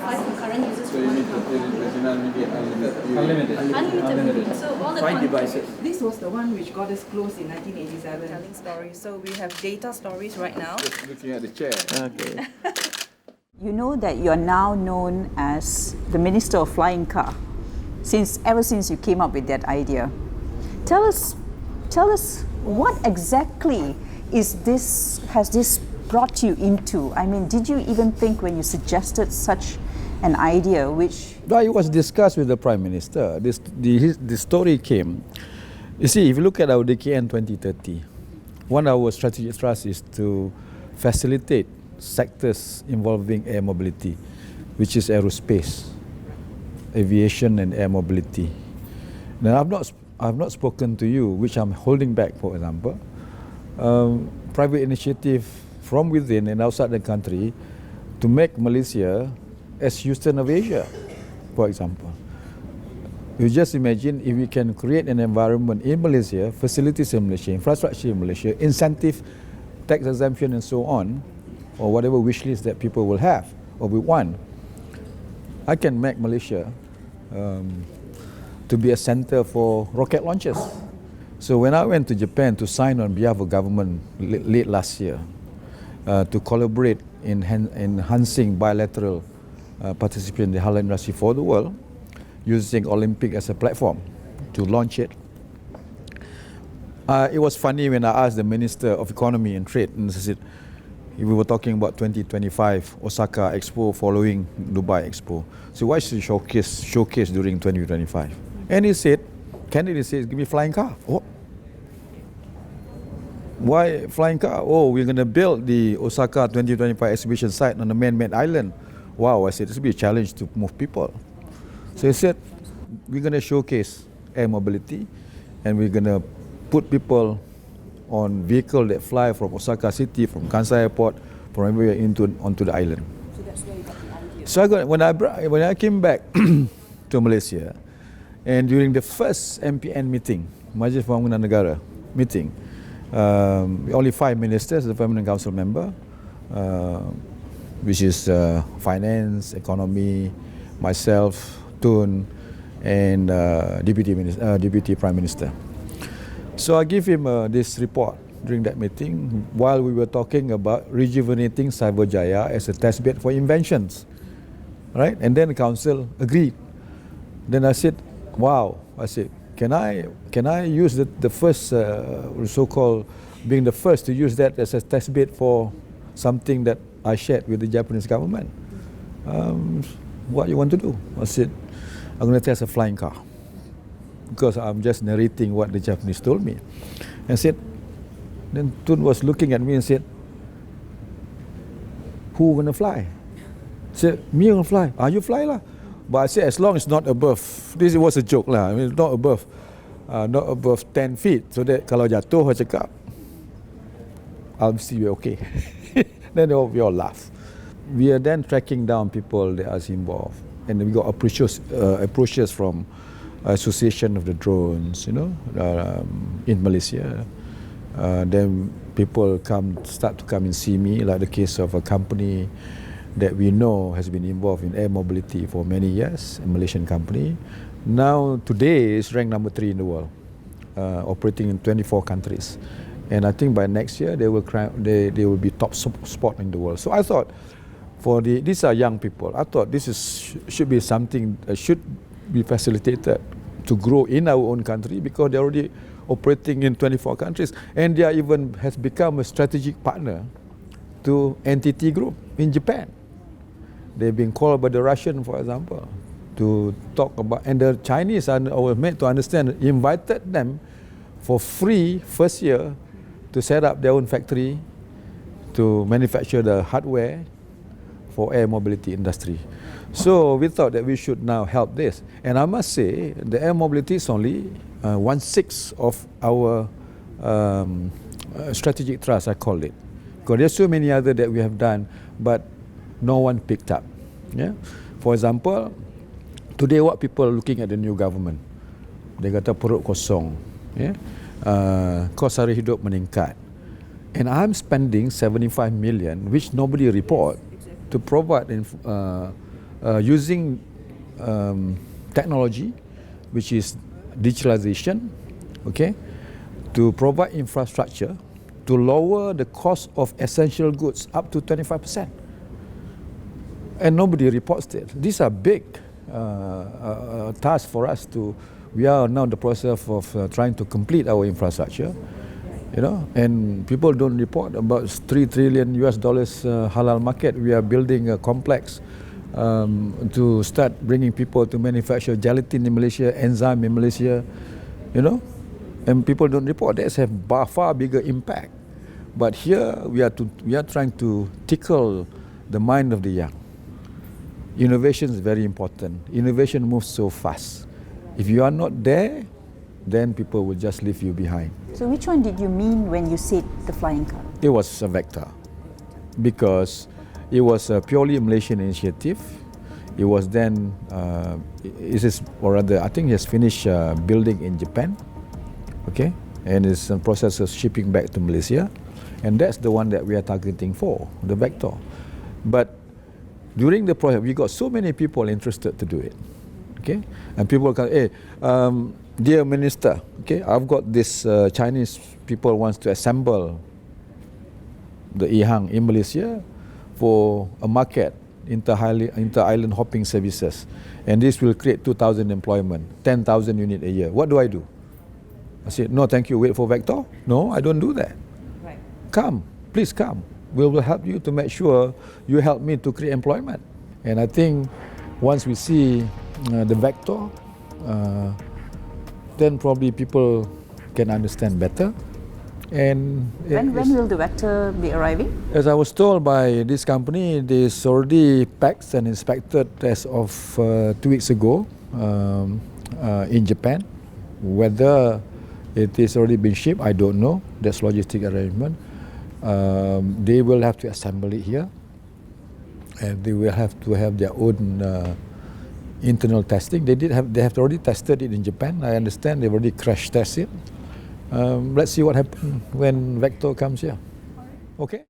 concurrent users. So you need to pay unlimited. So all the 5 devices. This was the one which got us close in 1987. telling stories. So we have data stories right now. Just looking at the chair. Okay. You know that you are now known as the Minister of Flying Car, ever since you came up with that idea. Tell us, what exactly has this brought you into? I mean, did you even think when you suggested such an idea, which... Well, it was discussed with the Prime Minister. The story came. You see, if you look at our DKN 2030, one of our strategic thrusts is to facilitate sectors involving air mobility, which is aerospace, aviation and air mobility. Now, I've not spoken to you, which I'm holding back, for example. Private initiative from within and outside the country to make Malaysia as Houston of Asia, for example. You just imagine if we can create an environment in Malaysia, facilities in Malaysia, infrastructure in Malaysia, incentive, tax exemption and so on, or whatever wish list that people will have or will want. I can make Malaysia to be a center for rocket launches. So when I went to Japan to sign on behalf of government late last year to collaborate in enhancing bilateral participation in the halal industry for the world, using Olympic as a platform to launch it. It was funny when I asked the Minister of Economy and Trade, and I said, we were talking about 2025 Osaka Expo following Dubai Expo. So why should you showcase during 2025? And he said, candidate says, give me flying car. Oh. Why flying car? Oh, we're going to build the Osaka 2025 exhibition site on a man-made island. Wow, I said, this will be a challenge to move people. So he said, we're going to showcase air mobility and we're going to put people on vehicles that fly from Osaka City, from Kansai Airport, from everywhere onto the island. So that's where you got the idea. So when I came back to Malaysia, and during the first MPN meeting, Majlis Pembangunan Negara meeting, only 5 ministers, the Permanent Council member, which is finance, economy, myself, Tun, and Deputy Prime Minister. So I gave him this report during that meeting while we were talking about rejuvenating Cyberjaya as a test bed for inventions, right? And then the council agreed. Then I said, wow, I said, can I use the first so-called being the first to use that as a test bed for something that I shared with the Japanese government? What you want to do? I said, I'm going to test a flying car, because I'm just narrating what the Japanese told me. And said, then Tun was looking at me and said, who gonna fly? I said, me gonna fly. You fly lah. But I said, as long as not above, this was a joke lah, I mean, not above 10 feet, so that kalau jatuh, I cakap, I'll see you okay. Then we all laugh. We are then tracking down people that are involved. And we got approaches from Association of the Drones, in Malaysia. Then people start to come and see me, like the case of a company that we know has been involved in air mobility for many years, a Malaysian company. Now today is ranked number 3 in the world, operating in 24 countries. And I think by next year they will be top spot in the world. So I thought, these are young people, I thought this should be something that should be facilitated to grow in our own country, because they're already operating in 24 countries, and they are even has become a strategic partner to NTT Group in Japan. They've been called by the Russian, for example, to talk about, and the Chinese are made to understand, invited them for free first year to set up their own factory to manufacture the hardware for air mobility industry. So we thought that we should now help this. And I must say, the air mobility is only 1/6 of our strategic thrust, I call it. Because there's so many other that we have done, but no one picked up. Yeah? For example, today what people are looking at the new government, they kata perut kosong, yeah? Kos sara hidup meningkat. And I'm spending 75 million, which nobody report, to provide using technology, which is digitalization, okay, to provide infrastructure to lower the cost of essential goods up to 25%. And nobody reports it. These are big tasks for us to. We are now in the process of trying to complete our infrastructure, and people don't report about $3 trillion halal market. We are building a complex to start bringing people to manufacture gelatin in Malaysia, enzyme in Malaysia, and people don't report. That have far bigger impact. But here we are trying to tickle the mind of the young. Innovation is very important. Innovation moves so fast. If you are not there, then people will just leave you behind. So which one did you mean when you said the flying car? It was a vector, because it was a purely Malaysian initiative. It was then, I think he has finished building in Japan, okay, and is in process of shipping back to Malaysia, and that's the one that we are targeting for, the vector. But during the project, we got so many people interested to do it, okay, and people come, hey, dear Minister, okay, I've got this Chinese people wants to assemble the EHang in Malaysia for a market, inter-island hopping services, and this will create 2,000 employment, 10,000 units a year. What do I do? I said, no, thank you, wait for vector. No, I don't do that. Right. Come, please come. We will help you to make sure you help me to create employment. And I think once we see the vector, then probably people can understand better. And When will the vector be arriving? as I was told by this company, it is already packed and inspected as of 2 weeks ago in Japan. Whether it is already been shipped, I don't know. That's logistic arrangement. They will have to assemble it here, and they will have to have their own internal testing. They have already tested it in Japan. I understand they've already crash tested it. Let's see what happens when vector comes here. Okay.